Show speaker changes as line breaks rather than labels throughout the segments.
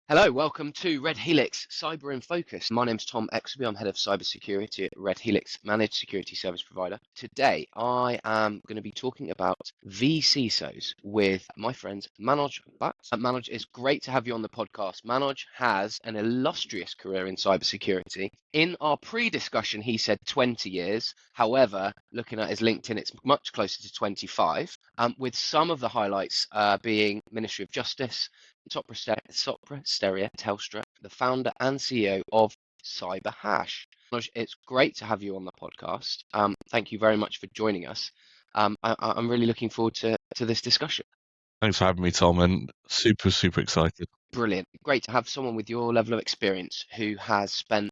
Hello, welcome to Red Helix Cyber in Focus. My name's Tom Exby. I'm head of cybersecurity at Red Helix, managed security service provider. Today, I am going to be talking about vCISOs with my friend Manoj Bhatt. Manoj, it's great to have you on the podcast. Manoj has an illustrious career in cybersecurity. In our pre-discussion, he said 20 years. However, looking at his LinkedIn, it's much closer to 25, with some of the highlights being Ministry of Justice, Sopra Steria Telstra, the founder and CEO of CyberHash. It's great to have you on the podcast. Thank you very much for joining us. I'm really looking forward to this discussion.
Thanks for having me, Tom, and super excited.
Brilliant. Great to have someone with your level of experience who has spent,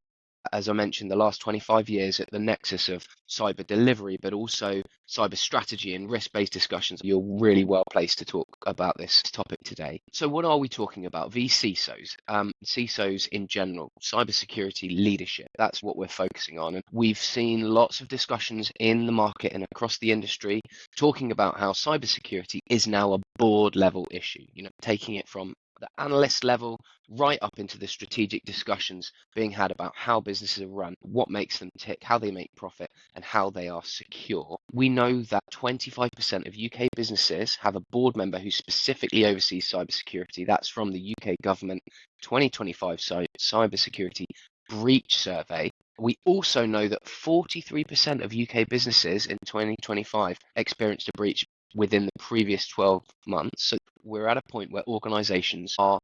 as I mentioned, the last 25 years at the nexus of cyber delivery, but also cyber strategy and risk-based discussions. You're really well placed to talk about this topic today. So what are we talking about? vCISOs, CISOs in general, cybersecurity leadership. That's what we're focusing on. And we've seen lots of discussions in the market and across the industry talking about how cybersecurity is now a board level issue, taking it from the analyst level right up into the strategic discussions being had about how businesses are run, what makes them tick, how they make profit, and how they are secure. We know that 25% of UK businesses have a board member who specifically oversees cybersecurity. That's from the UK government 2025 cybersecurity breach survey. We also know that 43% of UK businesses in 2025 experienced a breach within the previous 12 months. So we're at a point where organizations are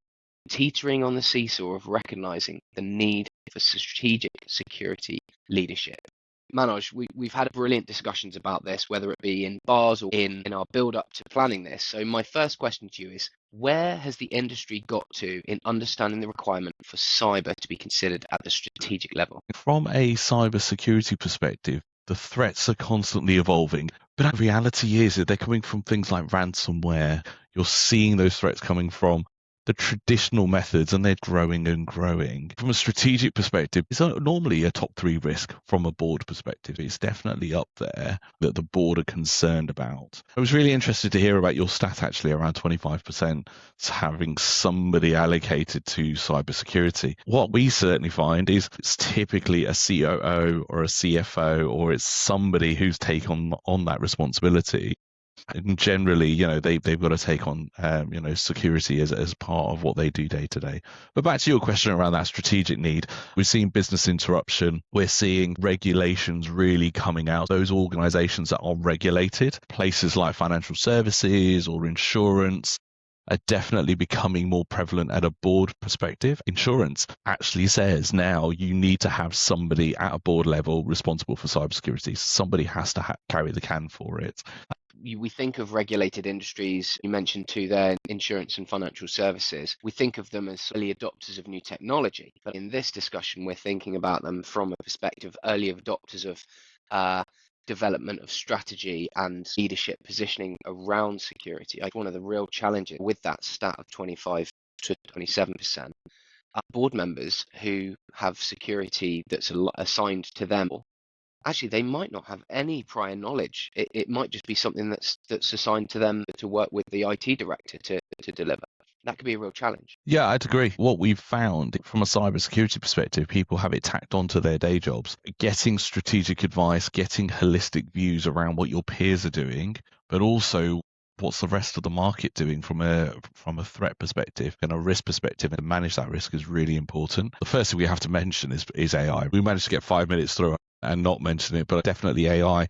teetering on the seesaw of recognizing the need for strategic security leadership. Manoj, we've had brilliant discussions about this, whether it be in bars or in our build up to planning this. So my first question to you is, where has the industry got to in understanding the requirement for cyber to be considered at the strategic level?
From a cybersecurity perspective, the threats are constantly evolving, but the reality is that they're coming from things like ransomware. You're seeing those threats coming from the traditional methods, and they're growing and growing. From a strategic perspective, it's normally a top 3 risk. From a board perspective, it's definitely up there that the board are concerned about. I was really interested to hear about your stat, actually, around 25% having somebody allocated to cybersecurity. What we certainly find is it's typically a COO or a CFO, or it's somebody who's taken on that responsibility. And generally, they've got to take on, security as part of what they do day to day. But back to your question around that strategic need, we're seeing business interruption. We're seeing regulations really coming out. Those organizations that are regulated, places like financial services or insurance, are definitely becoming more prevalent at a board perspective. Insurance actually says now you need to have somebody at a board level responsible for cybersecurity. Somebody has to carry the can for it.
We think of regulated industries, you mentioned too there, insurance and financial services. We think of them as early adopters of new technology. But in this discussion, we're thinking about them from a perspective of early adopters of development of strategy and leadership positioning around security. One of the real challenges with that stat of 25 to 27% are board members who have security that's assigned to them. Actually, they might not have any prior knowledge. It might just be something that's assigned to them to work with the IT director to deliver. That could be a real challenge.
Yeah, I'd agree. What we've found from a cybersecurity perspective, people have it tacked onto their day jobs. Getting strategic advice, getting holistic views around what your peers are doing, but also what's the rest of the market doing from a threat perspective and a risk perspective, and manage that risk is really important. The first thing we have to mention is AI. We managed to get 5 minutes through and not mention it, but definitely AI.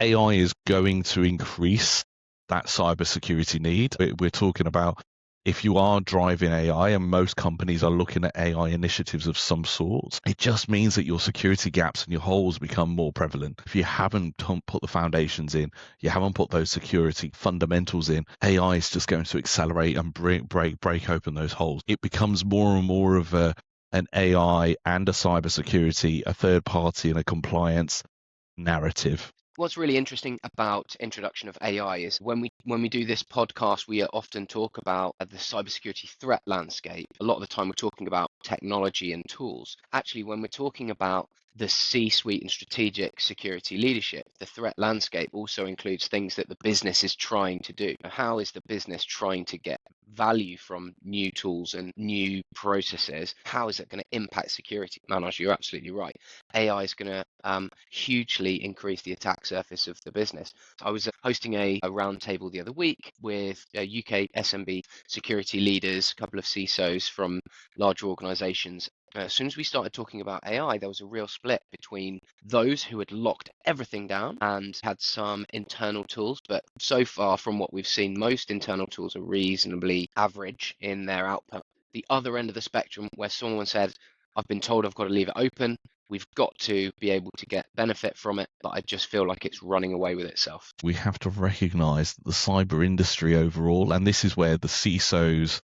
AI is going to increase that cybersecurity need. We're talking about, if you are driving AI, and most companies are looking at AI initiatives of some sort, it just means that your security gaps and your holes become more prevalent. If you haven't put the foundations in, you haven't put those security fundamentals in, AI is just going to accelerate and break open those holes. It becomes more and more of an AI and a cybersecurity, a third party, and a compliance narrative.
What's really interesting about introduction of AI is when we do this podcast, we often talk about the cybersecurity threat landscape. A lot of the time we're talking about technology and tools. Actually, when we're talking about the C-suite and strategic security leadership, the threat landscape also includes things that the business is trying to do. How is the business trying to get value from new tools and new processes, how is it going to impact security? Manoj, you're absolutely right. AI is going to hugely increase the attack surface of the business. I was hosting a roundtable the other week with UK SMB security leaders, a couple of CISOs from larger organizations. As soon as we started talking about AI, there was a real split between those who had locked everything down and had some internal tools. But so far, from what we've seen, most internal tools are reasonably average in their output. The other end of the spectrum, where someone said, I've been told I've got to leave it open, we've got to be able to get benefit from it, but I just feel like it's running away with itself.
We have to recognize that the cyber industry overall, and this is where the CISOs,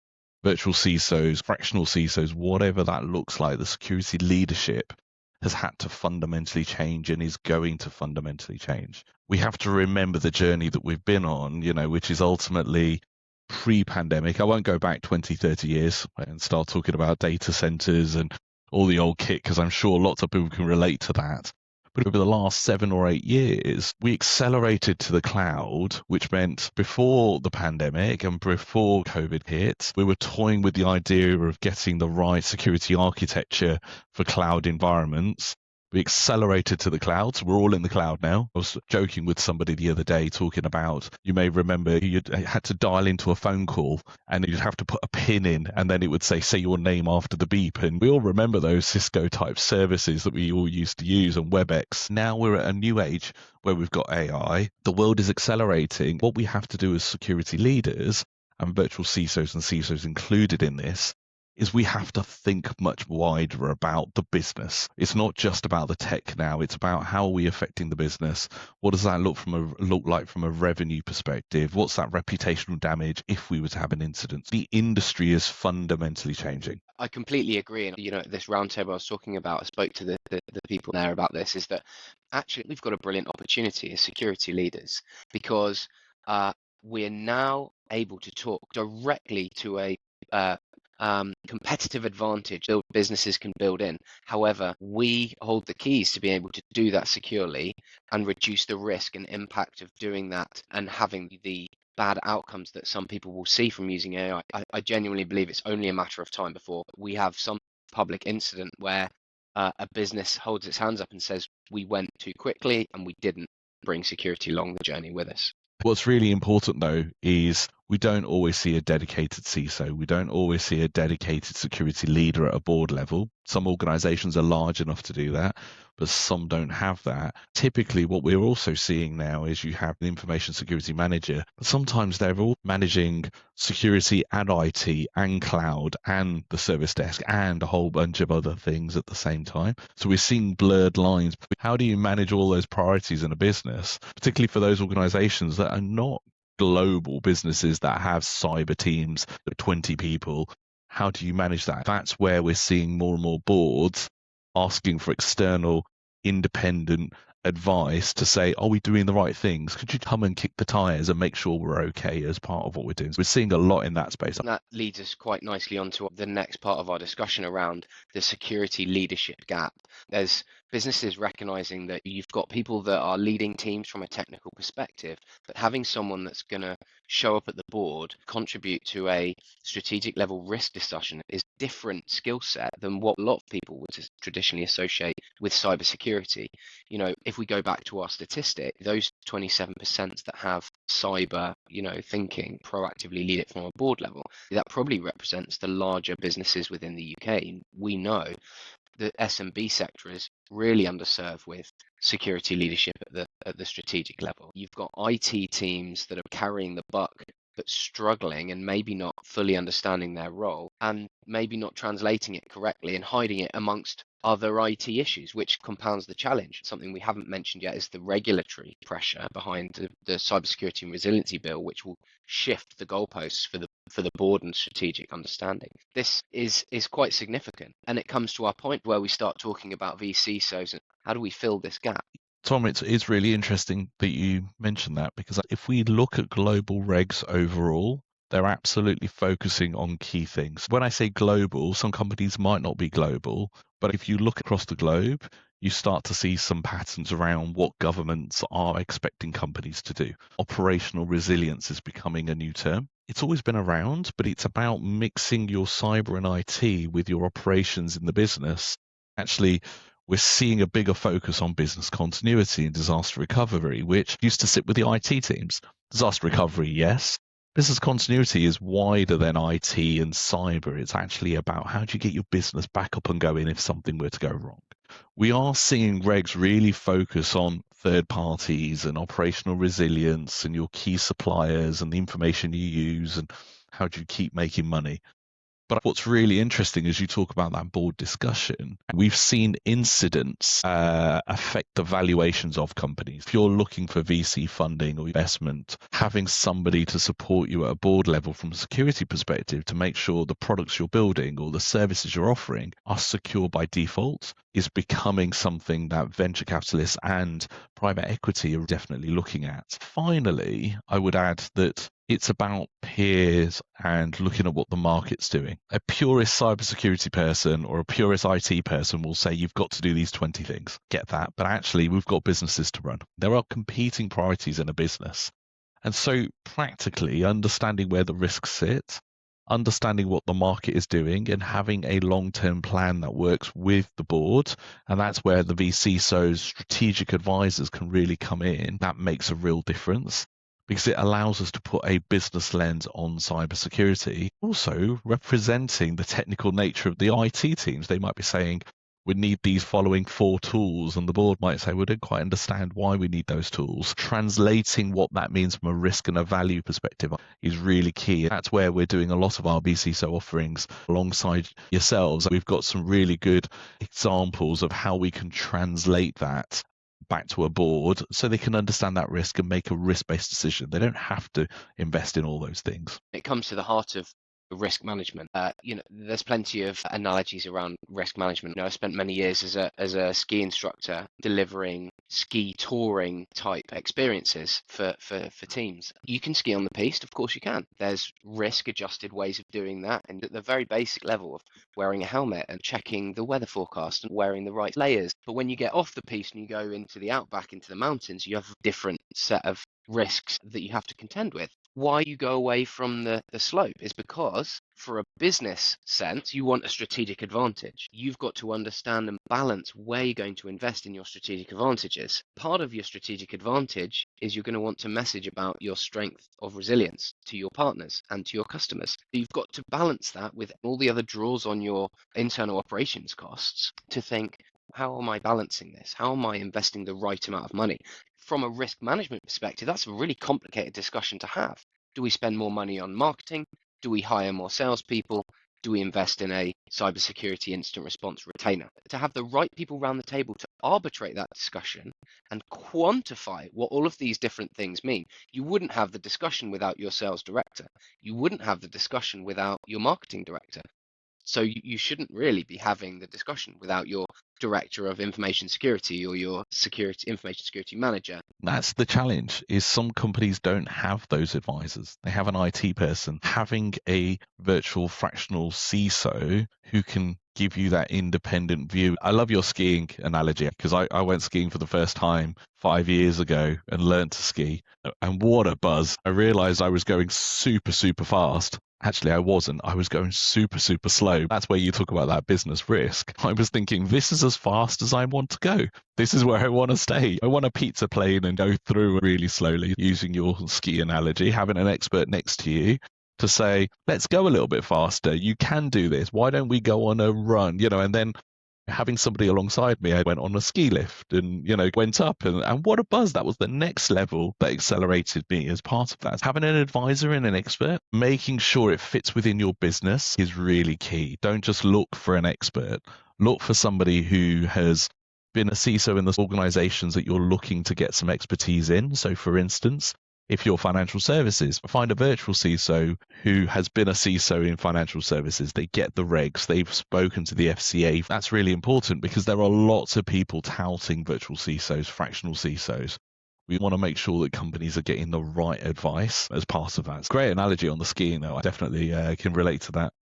virtual CISOs, fractional CISOs, whatever that looks like, the security leadership has had to fundamentally change and is going to fundamentally change. We have to remember the journey that we've been on, which is ultimately pre-pandemic. I won't go back 20, 30 years and start talking about data centers and all the old kit, because I'm sure lots of people can relate to that. But over the last 7 or 8 years, we accelerated to the cloud, which meant before the pandemic and before COVID hit, we were toying with the idea of getting the right security architecture for cloud environments. We accelerated to the cloud, so we're all in the cloud now. I was joking with somebody the other day talking about, you may remember you had to dial into a phone call and you'd have to put a pin in and then it would say your name after the beep. And we all remember those Cisco type services that we all used to use on WebEx. Now we're at a new age where we've got AI. The world is accelerating. What we have to do as security leaders, and virtual CISOs and CISOs included in this, is we have to think much wider about the business. It's not just about the tech now. It's about how are we affecting the business? What does that look like from a revenue perspective? What's that reputational damage if we were to have an incident? The industry is fundamentally changing.
I completely agree. And, this roundtable I was talking about, I spoke to the people there about this, is that actually we've got a brilliant opportunity as security leaders because we're now able to talk directly to a competitive advantage that businesses can build in. However, we hold the keys to be able to do that securely and reduce the risk and impact of doing that and having the bad outcomes that some people will see from using AI. I genuinely believe it's only a matter of time before we have some public incident where a business holds its hands up and says, we went too quickly and we didn't bring security along the journey with us.
What's really important, though, is we don't always see a dedicated CISO. We don't always see a dedicated security leader at a board level. Some organizations are large enough to do that, but some don't have that. Typically, what we're also seeing now is you have the information security manager. Sometimes they're all managing security and IT and cloud and the service desk and a whole bunch of other things at the same time. So we're seeing blurred lines. How do you manage all those priorities in a business, particularly for those organizations that are not global businesses that have cyber teams of 20 people? How do you manage that? That's where we're seeing more and more boards asking for external, independent advice to say, are we doing the right things? Could you come and kick the tires and make sure we're okay as part of what we're doing? So we're seeing a lot in that space.
And that leads us quite nicely onto the next part of our discussion around the security leadership gap. There's businesses recognizing that you've got people that are leading teams from a technical perspective, but having someone that's going to show up at the board, contribute to a strategic level risk discussion is different skill set than what a lot of people would traditionally associate with cybersecurity. If we go back to our statistic, those 27% that have cyber, thinking, proactively lead it from a board level, that probably represents the larger businesses within the UK. We know the SMB sector is really underserved with security leadership at the strategic level. You've got IT teams that are carrying the buck but struggling and maybe not fully understanding their role and maybe not translating it correctly and hiding it amongst other IT issues, which compounds the challenge. Something we haven't mentioned yet is the regulatory pressure behind the Cybersecurity and Resiliency Bill, which will shift the goalposts for the board and strategic understanding. This is quite significant, and it comes to our point where we start talking about vCISOs and how do we fill this gap.
Tom, it's really interesting that you mentioned that, because if we look at global regs overall, they're absolutely focusing on key things. When I say global, some companies might not be global, but if you look across the globe, you start to see some patterns around what governments are expecting companies to do. Operational resilience is becoming a new term. It's always been around, but it's about mixing your cyber and IT with your operations in the business. Actually, we're seeing a bigger focus on business continuity and disaster recovery, which used to sit with the IT teams. Disaster recovery, yes. Business continuity is wider than IT and cyber. It's actually about how do you get your business back up and going if something were to go wrong. We are seeing regs really focus on third parties and operational resilience and your key suppliers and the information you use and how do you keep making money. But what's really interesting is you talk about that board discussion. We've seen incidents affect the valuations of companies. If you're looking for VC funding or investment, having somebody to support you at a board level from a security perspective to make sure the products you're building or the services you're offering are secure by default is becoming something that venture capitalists and private equity are definitely looking at. Finally, I would add that it's about peers and looking at what the market's doing. A purist cybersecurity person or a purist IT person will say you've got to do these 20 things. Get that. But actually, we've got businesses to run. There are competing priorities in a business. And so practically understanding where the risks sit, understanding what the market is doing and having a long-term plan that works with the board. And that's where the vCISOs, strategic advisors can really come in. That makes a real difference, because it allows us to put a business lens on cybersecurity, also representing the technical nature of the IT teams. They might be saying, we need these following 4 tools, and the board might say, we don't quite understand why we need those tools. Translating what that means from a risk and a value perspective is really key. That's where we're doing a lot of our vCISO offerings alongside yourselves. We've got some really good examples of how we can translate that back to a board so they can understand that risk and make a risk-based decision. They don't have to invest in all those things.
It comes to the heart of risk management. There's plenty of analogies around risk management. I spent many years as a ski instructor delivering ski touring type experiences for teams. You can ski on the piste, of course you can. There's risk adjusted ways of doing that, and at the very basic level of wearing a helmet and checking the weather forecast and wearing the right layers. But when you get off the piste and you go into the outback, into the mountains, you have a different set of risks that you have to contend with. Why you go away from the slope is because, for a business sense, you want a strategic advantage. You've got to understand and balance where you're going to invest in your strategic advantages. Part of your strategic advantage is you're going to want to message about your strength of resilience to your partners and to your customers. You've got to balance that with all the other draws on your internal operations costs to think, how am I balancing this? How am I investing the right amount of money? From a risk management perspective, that's a really complicated discussion to have. Do we spend more money on marketing? Do we hire more salespeople? Do we invest in a cybersecurity incident response retainer? To have the right people around the table to arbitrate that discussion and quantify what all of these different things mean. You wouldn't have the discussion without your sales director. You wouldn't have the discussion without your marketing director. So you shouldn't really be having the discussion without your director of information security or your information security manager.
That's the challenge, is some companies don't have those advisors. They have an IT person. Having a virtual fractional CISO who can give you that independent view. I love your skiing analogy, because I went skiing for the first time 5 years ago and learned to ski. And what a buzz. I realized I was going super, super fast. Actually, I wasn't. I was going super, super slow. That's where you talk about that business risk. I was thinking, this is as fast as I want to go. This is where I want to stay. I want a pizza plane and go through really slowly, using your ski analogy, having an expert next to you to say, let's go a little bit faster. You can do this. Why don't we go on a run? And then having somebody alongside me, I went on a ski lift and, went up and what a buzz. That was the next level that accelerated me as part of that. Having an advisor and an expert, making sure it fits within your business is really key. Don't just look for an expert. Look for somebody who has been a CISO in the organizations that you're looking to get some expertise in. So for instance, if you're financial services, find a virtual CISO who has been a CISO in financial services. They get the regs. They've spoken to the FCA. That's really important, because there are lots of people touting virtual CISOs, fractional CISOs. We want to make sure that companies are getting the right advice as part of that. It's a great analogy on the skiing, though. I definitely can relate to that.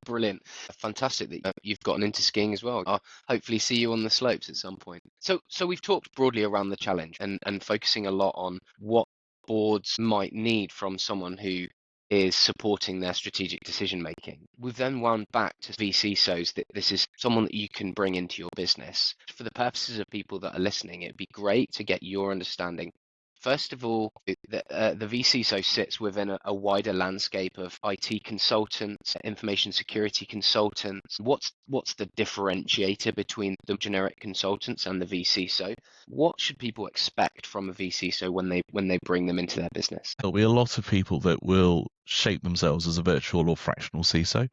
Brilliant. Fantastic that you've gotten into skiing as well. I'll hopefully see you on the slopes at some point. So we've talked broadly around the challenge and focusing a lot on what boards might need from someone who is supporting their strategic decision making. We've then wound back to vCISOs, that this is someone that you can bring into your business. For the purposes of people that are listening, it'd be great to get your understanding. First of all, the vCISO sits within a wider landscape of IT consultants, information security consultants. What's the differentiator between the generic consultants and the vCISO? What should people expect from a vCISO when they bring them into their business?
There'll be a lot of people that will shape themselves as a virtual or fractional CISO.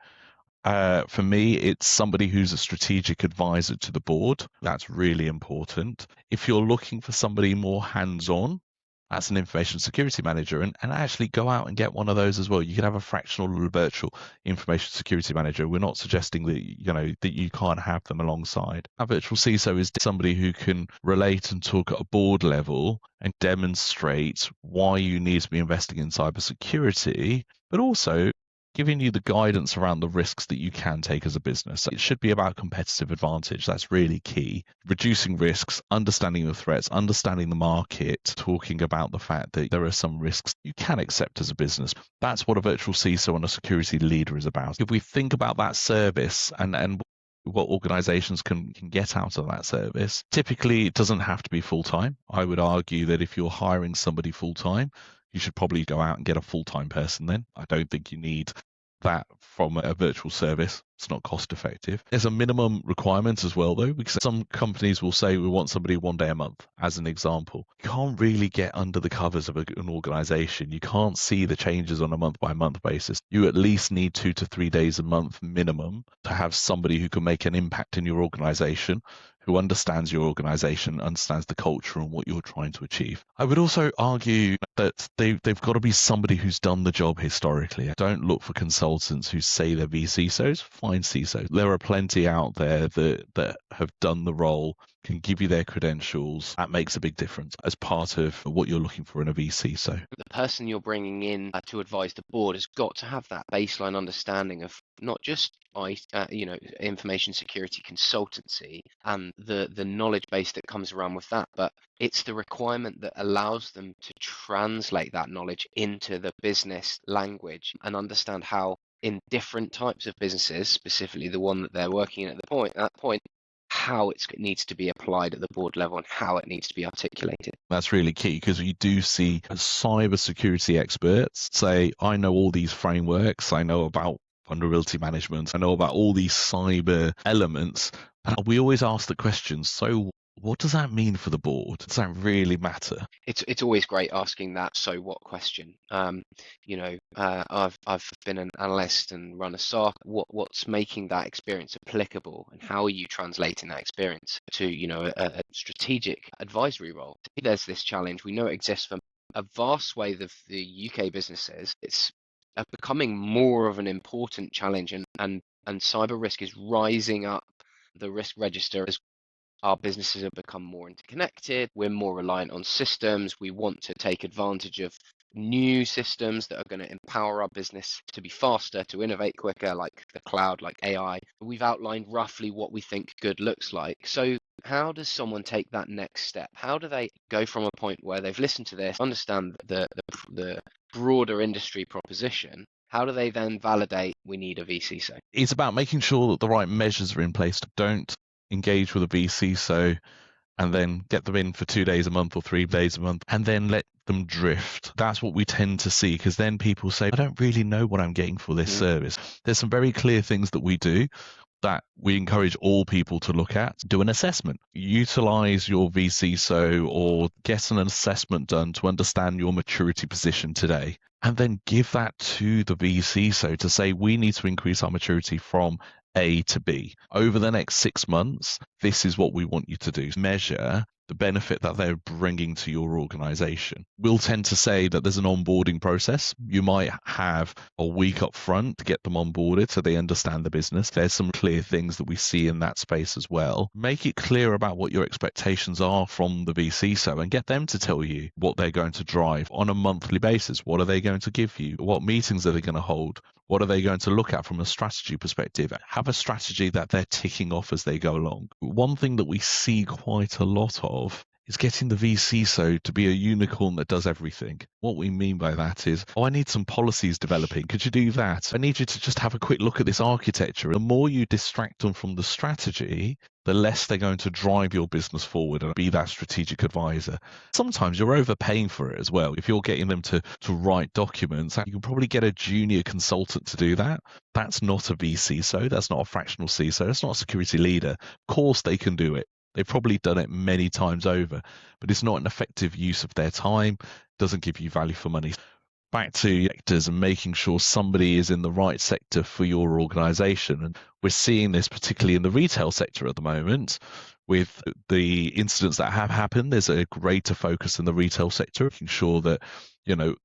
For me, it's somebody who's a strategic advisor to the board. That's really important. If you're looking for somebody more hands-on, that's an information security manager, and actually go out and get one of those as well. You can have a fractional or a virtual information security manager. We're not suggesting that that you can't have them alongside. A virtual CISO is somebody who can relate and talk at a board level and demonstrate why you need to be investing in cybersecurity, but also giving you the guidance around the risks that you can take as a business. It should be about competitive advantage. That's really key. Reducing risks, understanding the threats, understanding the market, talking about the fact that there are some risks you can accept as a business. That's what a virtual CISO and a security leader is about. If we think about that service and what organizations can get out of that service, typically it doesn't have to be full-time. I would argue that if you're hiring somebody full-time, you should probably go out and get a full-time person then. I don't think you need that from a virtual service. It's not cost effective. There's a minimum requirement as well, though, because some companies will say we want somebody 1 day a month, as an example. You can't really get under the covers of an organization. You can't see the changes on a month-by-month basis. You at least need 2 to 3 days a month minimum to have somebody who can make an impact in your organization, who understands your organization, understands the culture and what you're trying to achieve. I would also argue that they've got to be somebody who's done the job historically. Don't look for consultants who say they're vCISOs. Find CISOs. There are plenty out there that have done the role, can give you their credentials. That makes a big difference as part of what you're looking for in a vCISO.
The person you're bringing in to advise the board has got to have that baseline understanding of not just information security consultancy and the knowledge base that comes around with that, but it's the requirement that allows them to translate that knowledge into the business language and understand how in different types of businesses, specifically the one that they're working in at that point, how it needs to be applied at the board level and how it needs to be articulated.
That's really key, because we do see cybersecurity experts say, I know all these frameworks, I know about vulnerability management, I know about all these cyber elements, but we always ask the question, so what does that mean for the board? Does that really matter?
It's always great asking that so what question. I've been an analyst and run a SOC. What's making that experience applicable, and how are you translating that experience to a strategic advisory role? There's this challenge. We know it exists for a vast swathe of the UK businesses. It's becoming more of an important challenge, and cyber risk is rising up the risk register as our businesses have become more interconnected. We're more reliant on systems. We want to take advantage of new systems that are going to empower our business to be faster, to innovate quicker, like the cloud, like AI. We've outlined roughly what we think good looks like. So how does someone take that next step? How do they go from a point where they've listened to this, understand the broader industry proposition? How do they then validate we need a vCISO?
It's about making sure that the right measures are in place. Don't engage with a vCISO and then get them in for 2 days a month or 3 days a month and then let them drift. That's what we tend to see, because then people say, I don't really know what I'm getting for this service. There's some very clear things that we do that we encourage all people to look at. Do an assessment. Utilize your vCISO or get an assessment done to understand your maturity position today. And then give that to the vCISO to say, we need to increase our maturity from A to B. Over the next 6 months, this is what we want you to do. Measure the benefit that they're bringing to your organization. We'll tend to say that there's an onboarding process. You might have a week up front to get them onboarded so they understand the business. There's some clear things that we see in that space as well. Make it clear about what your expectations are from the vCISO and get them to tell you what they're going to drive on a monthly basis. What are they going to give you? What meetings are they going to hold? What are they going to look at from a strategy perspective? Have a strategy that they're ticking off as they go along. One thing that we see quite a lot of is getting the vCISO to be a unicorn that does everything. What we mean by that is, I need some policies developing. Could you do that? I need you to just have a quick look at this architecture. The more you distract them from the strategy, the less they're going to drive your business forward and be that strategic advisor. Sometimes you're overpaying for it as well. If you're getting them to write documents, you can probably get a junior consultant to do that. That's not a vCISO. That's not a fractional CISO. That's not a security leader. Of course they can do it. They've probably done it many times over, but it's not an effective use of their time, doesn't give you value for money. Back to sectors and making sure somebody is in the right sector for your organization. And we're seeing this particularly in the retail sector at the moment. With the incidents that have happened, there's a greater focus in the retail sector, making sure that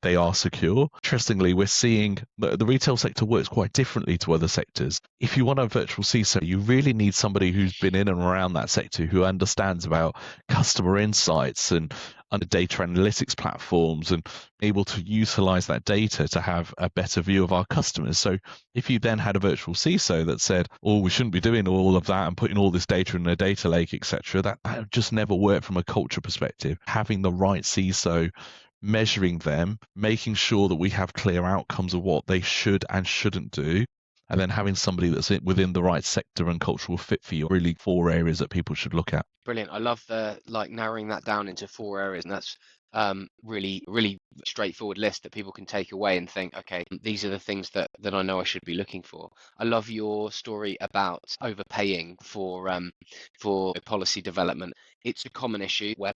they are secure. Interestingly, we're seeing that the retail sector works quite differently to other sectors. If you want a virtual CISO, you really need somebody who's been in and around that sector, who understands about customer insights and under data analytics platforms and able to utilize that data to have a better view of our customers. So if you then had a virtual CISO that said, oh, we shouldn't be doing all of that and putting all this data in a data lake, etc., that just never worked from a culture perspective. Having the right CISO, measuring them, making sure that we have clear outcomes of what they should and shouldn't do, and then having somebody that's within the right sector and cultural fit for you, really 4 areas that people should look at.
Brilliant. I love the narrowing that down into 4 areas, and that's really straightforward list that people can take away and think, okay, these are the things that I know I should be looking for. I love your story about overpaying for policy development. It's a common issue where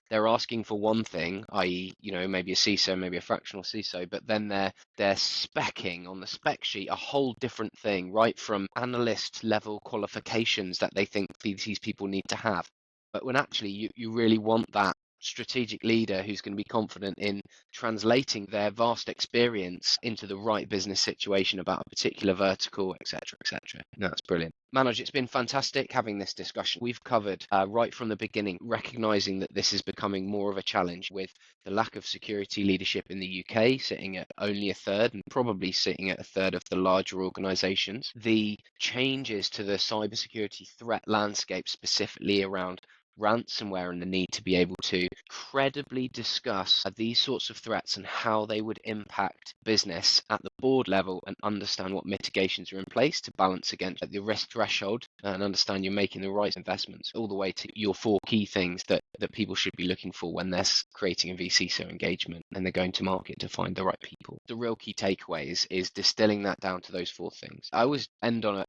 they're asking for one thing, i.e., maybe a CISO, maybe a fractional CISO, but then they're specking on the spec sheet a whole different thing, right from analyst level qualifications that they think these people need to have. But when actually you really want that strategic leader who's going to be confident in translating their vast experience into the right business situation about a particular vertical, etc., etc. No, that's brilliant. Manoj, it's been fantastic having this discussion. We've covered right from the beginning, recognizing that this is becoming more of a challenge with the lack of security leadership in the UK, sitting at only a third and probably sitting at a third of the larger organizations. The changes to the cybersecurity threat landscape, specifically around ransomware, and the need to be able to credibly discuss these sorts of threats and how they would impact business at the board level, and understand what mitigations are in place to balance against the risk threshold and understand you're making the right investments, all the way to your 4 key things that people should be looking for when they're creating a vCISO engagement and they're going to market to find the right people. The real key takeaway is distilling that down to those 4 things. I always end on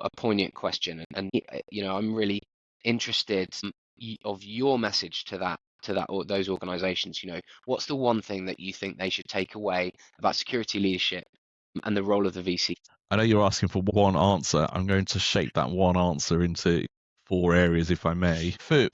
a poignant question, and I'm really interested of your message to that or those organizations. What's the one thing that you think they should take away about security leadership and the role of the VC?
I know you're asking for one answer. I'm going to shape that one answer into 4 areas, if I may. For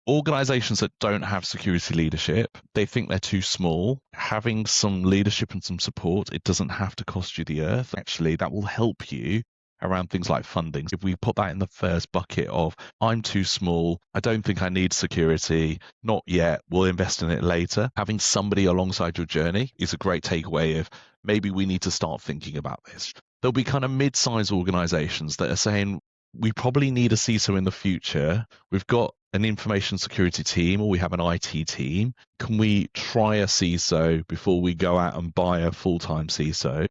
organizations that don't have security leadership, they think they're too small. Having some leadership and some support, it doesn't have to cost you the earth. Actually, that will help you around things like funding. If we put that in the first bucket of, I'm too small, I don't think I need security, not yet, we'll invest in it later. Having somebody alongside your journey is a great takeaway of, maybe we need to start thinking about this. There'll be kind of mid-sized organizations that are saying, we probably need a CISO in the future. We've got an information security team, or we have an IT team. Can we try a CISO before we go out and buy a full-time CISO?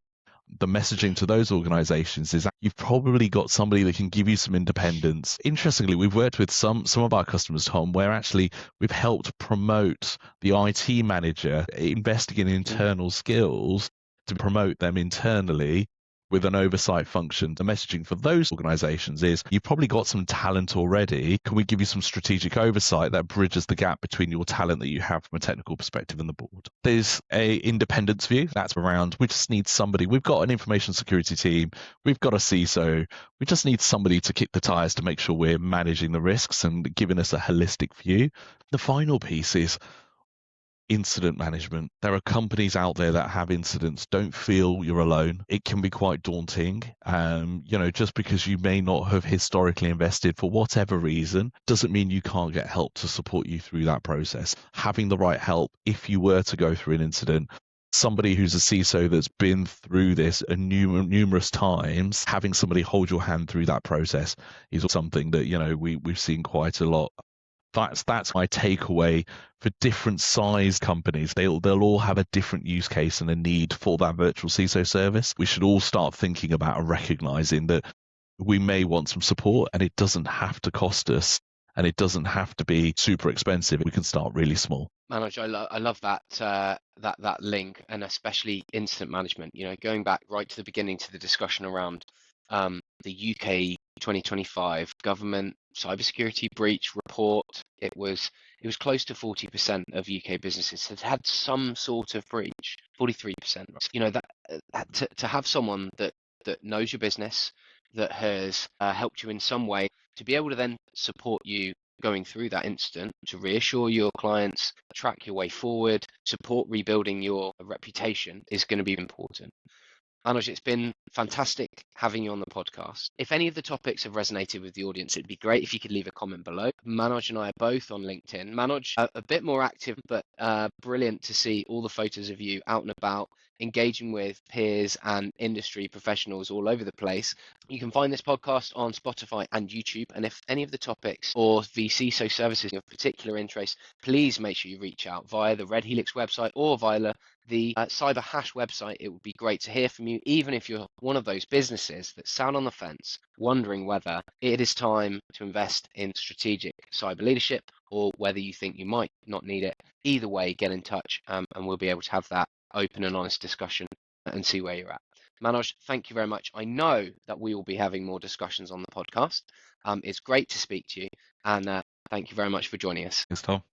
The messaging to those organizations is that you've probably got somebody that can give you some independence. Interestingly, we've worked with some of our customers, Tom, where actually we've helped promote the IT manager, investing in internal skills to promote them internally, with an oversight function. The messaging for those organizations is, you've probably got some talent already. Can we give you some strategic oversight that bridges the gap between your talent that you have from a technical perspective and the board? There's a independence view that's around, we just need somebody. We've got an information security team. We've got a CISO. We just need somebody to kick the tires to make sure we're managing the risks and giving us a holistic view. The final piece is incident management. There are companies out there that have incidents. Don't feel you're alone. It can be quite daunting. Just because you may not have historically invested for whatever reason, doesn't mean you can't get help to support you through that process. Having the right help, if you were to go through an incident, somebody who's a CISO that's been through this numerous times, having somebody hold your hand through that process is something that, we've seen quite a lot. That's my takeaway for different size companies. They'll all have a different use case and a need for that virtual CISO service. We should all start thinking about and recognizing that we may want some support, and it doesn't have to cost us, and it doesn't have to be super expensive. We can start really small.
Manoj, I love that that link, and especially incident management. Going back right to the beginning to the discussion around the UK 2025 government cybersecurity breach report. It was close to 40% of UK businesses had some sort of breach. 43%. To have someone that knows your business, that has helped you in some way, to be able to then support you going through that incident, to reassure your clients, track your way forward, support rebuilding your reputation, is going to be important. Manoj, it's been fantastic having you on the podcast. If any of the topics have resonated with the audience, it'd be great if you could leave a comment below. Manoj and I are both on LinkedIn. Manoj, a bit more active, but brilliant to see all the photos of you out and about, engaging with peers and industry professionals all over the place. You can find this podcast on Spotify and YouTube. And if any of the topics or vCISO services are of particular interest, please make sure you reach out via the Red Helix website or via the Cyber Hash website. It would be great to hear from you, even if you're one of those businesses that sound on the fence, wondering whether it is time to invest in strategic cyber leadership, or whether you think you might not need it. Either way, get in touch, and we'll be able to have that open and honest discussion and see where you're at. Manoj, thank you very much. I know that we will be having more discussions on the podcast. It's great to speak to you, and thank you very much for joining us.
Thanks, Tom.